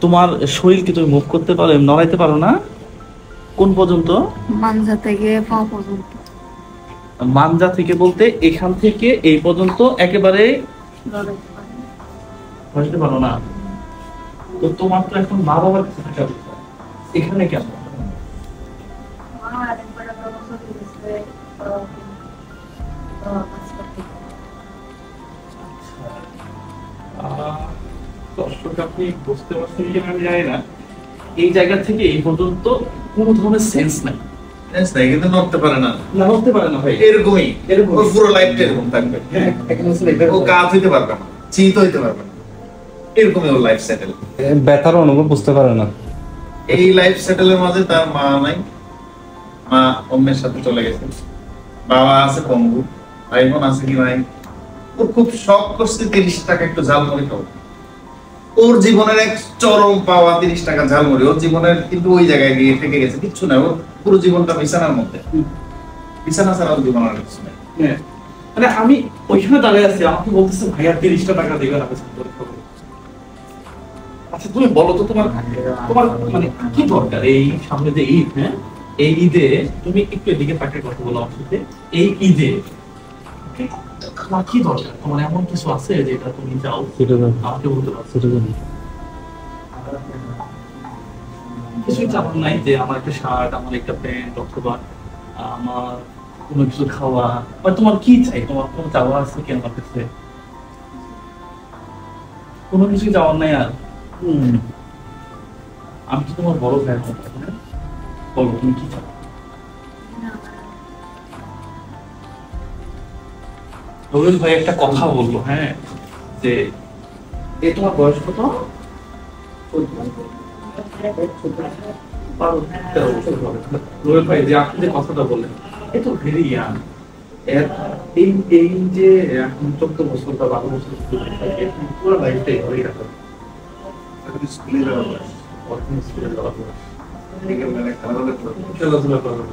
তোমার শরীর কি তুমি মুভ করতে পারো, নড়াইতে পারো না? কোন পর্যন্ত? মানজা থেকে পা পর্যন্ত। মানজা থেকে বলতে এখান থেকে এই পর্যন্ত একেবারে নড়াইতে পারো না? তো তোমার তো এখন মা বাবার কাছে থাকা উচিত। এখানে কেন? দর্শক আপনি বুঝতে পারছেন কিনা আমি জানি না, এই জায়গা থেকে এই পর্যন্ত কোনো ধরনের সেন্স নাই। কিন্তু নড়তে পারে না, নড়তে পারে না ভাই, এরকমই এরকম পুরো লাইফটা এরকম থাকবে। ও কাজ হইতে পারবে না, চিন্তা হইতে পারবে না, এরকমই ওর লাইফ সেটেল। ব্যথার অনুভব বুঝতে পারে না। এই লাইফ সেটেলের মাঝে তার মা নাই, মা অন্যের সাথে চলে গেছে, বাবা আছে পঙ্গু, ভাই বোন আছে কি নাই। ওর খুব শখ করছে 30 টাকা একটু ঝালমুড়ি খাবো। ওর জীবনের এক চরম পাওয়া 30 টাকা ঝালমুড়ি। ওর জীবনের কিন্তু ওই জায়গায় গিয়ে থেকে গেছে, কিচ্ছু নাই। ওর পুরো জীবনটা বিছানার মধ্যে, বিছানা ছাড়া ওর জীবন আর কিছু নাই। মানে আমি ওইখানে দাঁড়িয়ে আছি, আমাকে বলতেছে ভাইয়া 30 টাকা দিবেন আপনি। আচ্ছা তুমি বলো তো, তোমার তোমার মানে কি দরকার এই সামনে যে ঈদ, হ্যাঁ এই ঈদে তুমি একটু এদিকে তাকিয়ে কথা বলো আমার সাথে। এই ঈদে তোমার কি দরকার? তোমার এমন কিছু আছে যেটা তুমি চাও আমাকে বলতে পারছো? কিছুই চাওয়ার নাই যে আমার একটা শার্ট, আমার একটা প্যান্ট, অথবা আমার কোনো কিছু খাওয়া, মানে তোমার কি চাই? তোমার কোনো চাওয়া আছে কি আমার কাছে? কোনো কিছু চাওয়ার নাই আর? আমি তো তোমার বড় ভাই, বলো তুমি কি চাও? রবিন ভাই একটা কথা বললো, হ্যাঁ, যে তোমার বয়স কত? রবিন ভাই যে আপনি যে কথাটা বললেন, এ তো ভেরি ইয়াং। এই যে এখন 14 বছর বা 12 বছর পুরো লাইফটাই হয়ে গেছে। খেলাধুলা করার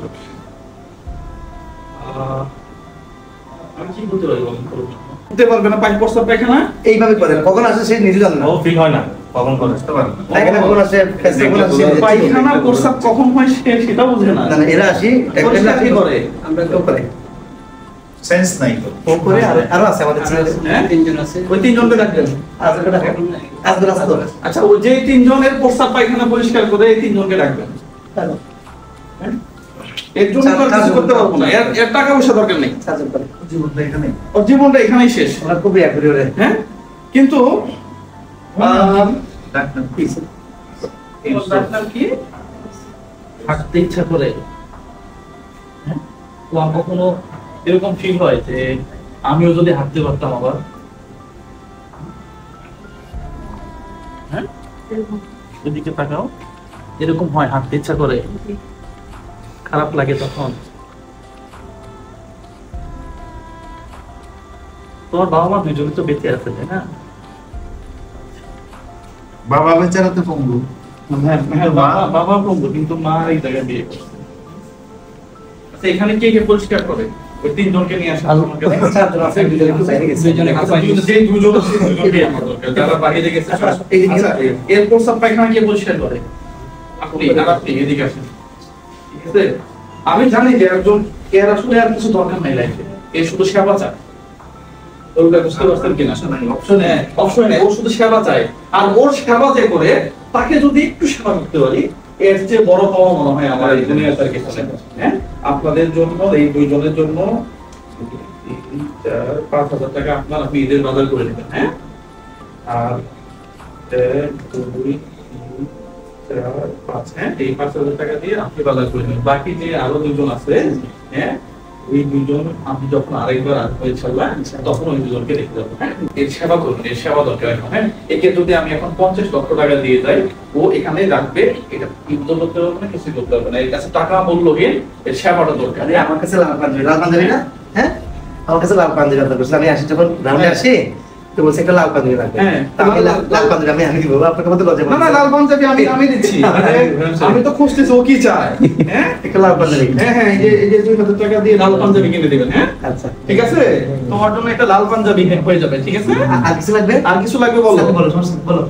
আমি কি বলতে পারি বলেন? করতে পারবে না? পায়খানা এইভাবে করে কখন আসে সে নিজে জানে না। ও ফিল হয় না, কখন করে আসতে পারে না। পায়খানা কখন আসে, ফেস্টিভ্যাল আসে, পায়খানা প্রস্রাব কখন হয় সেটা বুঝে না। না এরা আসি পরিষ্কার কি করে? আমরা কেউ করে সেন্স নাই তো। ও করে আরো আছে আমাদের ছেলে, হ্যাঁ তিনজন আছে। ওই তিনজনকে ডাকবেন। আজকে ডাকেন, আজকে রাস্তা। আচ্ছা ওই যে তিনজনের প্রস্রাব পায়খানা পরিষ্কার করে এই তিনজনকে ডাকবেন। হ্যালো এর জন্য তো কিছু করতে পারবো না, এর টাকা পয়সা দরকার নেই। সার্জন করে জীবনটা এখানেই, ওর জীবনটা এখানেই শেষ। ওরা খুবই অ্যাগ্রি ওরে। হ্যাঁ কিন্তু ডাক্তার প্লিজ ডাক্তার কি হাঁটতে ইচ্ছা করে? হ্যাঁ তোমার কখনো এরকম ফিল হয় যে আমিও যদি হাঁটতে পারতাম আবার? হ্যাঁ এদিকে তাকাও, এরকম হয়? হাঁটতে ইচ্ছা করে, খারাপ লাগে তখন? তোমার বাবা মা দুজনে তো বেঁচে আছে, তাই না? বাবা বেচারা তো পঙ্গু। হ্যাঁ বাবা পঙ্গু, কিন্তু মা এই জায়গায় বিয়ে করছে। আচ্ছা এখানে কে কে পরিষ্কার করে? ওই তিনজনকে নিয়ে আসা আমাকে। সার্জন আছে দুজনে একটু বাইরে গেছে, দুজনে যে দুজনকে আমার দরকার, যারা বাইরে গেছে। আচ্ছা এর প্রস্তাব পায়খানা কে পরিষ্কার করে? আপনি এদিকে আসেন, ঠিক আছে? আমি জানি যে একজন এর আসলে আর কিছু দরকার নাই লাইফে, এ শুধু সেবা চায়। ওটা বুঝতে পারছেন কিনা? অপশন নেই, ও শুধু সেবা চায়। আর ওর সেবা যে করে, তাকে যদি একটু সেবা করতে পারি, এর চেয়ে বড় পাওয়া মনে হয় আমার এই দুনিয়ার তার কিছু নেই। হ্যাঁ আপনাদের জন্য, এই দুইজনের জন্য 5,000 টাকা আপনার, আপনি ঈদের বাজার করে নেবেন। হ্যাঁ আর 1 2 3 4 5, হ্যাঁ এই 5,000 টাকা দিয়ে আপনি বাজার করে নেবেন। বাকি যে আরো দুজন আছে, হ্যাঁ ওই দুজন আপনি যখন আরেকবার আসবেন ইনশাআল্লাহ, তখন ওই দুজনকে দেখতে যাবো। হ্যাঁ এর সেবা করুন, এর সেবা দরকার। হ্যাঁ একে যদি আমি এখন 50 লক্ষ টাকা দিয়ে যাই, ও এখানে রাখবে, এটা ইনকাম করতে পারবে না, কিছু করতে পারবে না। এর কাছে টাকা মূল্যহীন, এর সেবাটা দরকার। আমার কাছে লাল পাঞ্জাবি না, হ্যাঁ আমার কাছে লাল পাঞ্জাবি দরকার। আমি আসি যখন গ্রাউন্ডে আসি তো বলছে একটা লাল পাঞ্জাবি লাগবে। হ্যাঁ আমি লাল পাঞ্জাবি আমি দিব, আপনাকে মধ্যে লজ্জা না না, লাল পাঞ্জাবি আমি দিচ্ছি। আমি তো খুঁজতেছি ও কি চায়। হ্যাঁ একটা লাল পাঞ্জাবি। হ্যাঁ হ্যাঁ এই যে 2,000 টাকা দিয়ে লাল পাঞ্জাবি কিনে দিবেন। হ্যাঁ আচ্ছা ঠিক আছে, তোমার জন্য একটা লাল পাঞ্জাবি হয়ে যাবে। ঠিক আছে, আর কিছু লাগবে? আর কিছু লাগবে বলো। বলো সমস্যা বলো।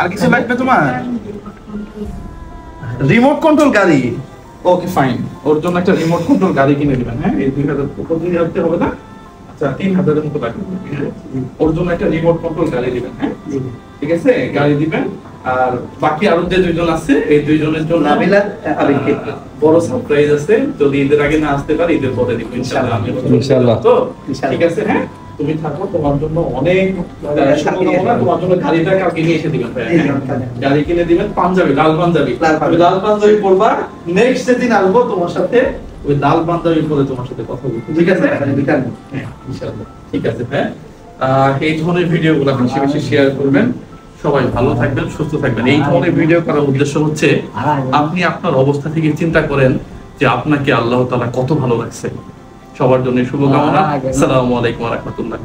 আর কিছু লাগবে তোমার? রিমোট কন্ট্রোল গাড়ি, ওকে ফাইন। ওর জন্য একটা রিমোট কন্ট্রোল গাড়ি কিনে দিবেন। হ্যাঁ, এই 2000 উপর দিয়ে রাখতে হবে না। আচ্ছা 3000 এর মতো লাগবে। ওর জন্য একটা রিমোট কন্ট্রোল গাড়ি দিবেন। হ্যাঁ, ঠিক আছে, গাড়ি দিবেন। আর বাকি আরো যে দুইজন আছে, এই দুইজনের জন্য নাবিল আর আবিদকে বড় সারপ্রাইজ আছে। যদি ঈদের আগে না আসতে পারি, ঈদের পরে দিব ইনশাআল্লাহ। ইনশাআল্লাহ। তো ঠিক আছে, হ্যাঁ, তুমি থাকো, তোমার জন্য অনেক শুভকামনা। তোমার জন্য গাড়িটা কালকে নিয়ে এসে দিবেন। গাড়ি কিনে দিবেন, পাঞ্জাবি, লাল পাঞ্জাবি, তুমি লাল পাঞ্জাবি পরবা। নেক্সট যেদিন আসবো তোমার সাথে ওই লাল পাঞ্জাবি পরে তোমার সাথে কথা বলবো, ঠিক আছে? হ্যাঁ, ইনশাআল্লাহ, ঠিক আছে। হ্যাঁ, এই ধরনের ভিডিওগুলো বেশি বেশি শেয়ার করবেন। সবাই ভালো থাকবেন, সুস্থ থাকবেন। এই ধরনের ভিডিও করার উদ্দেশ্য হচ্ছে আপনি আপনার অবস্থা থেকে চিন্তা করেন যে আপনাকে আল্লাহ তাআলা কত ভালো রাখছে। সবার জন্য শুভকামনা। আসসালামু আলাইকুম ওয়া রাহমাতুল্লাহ।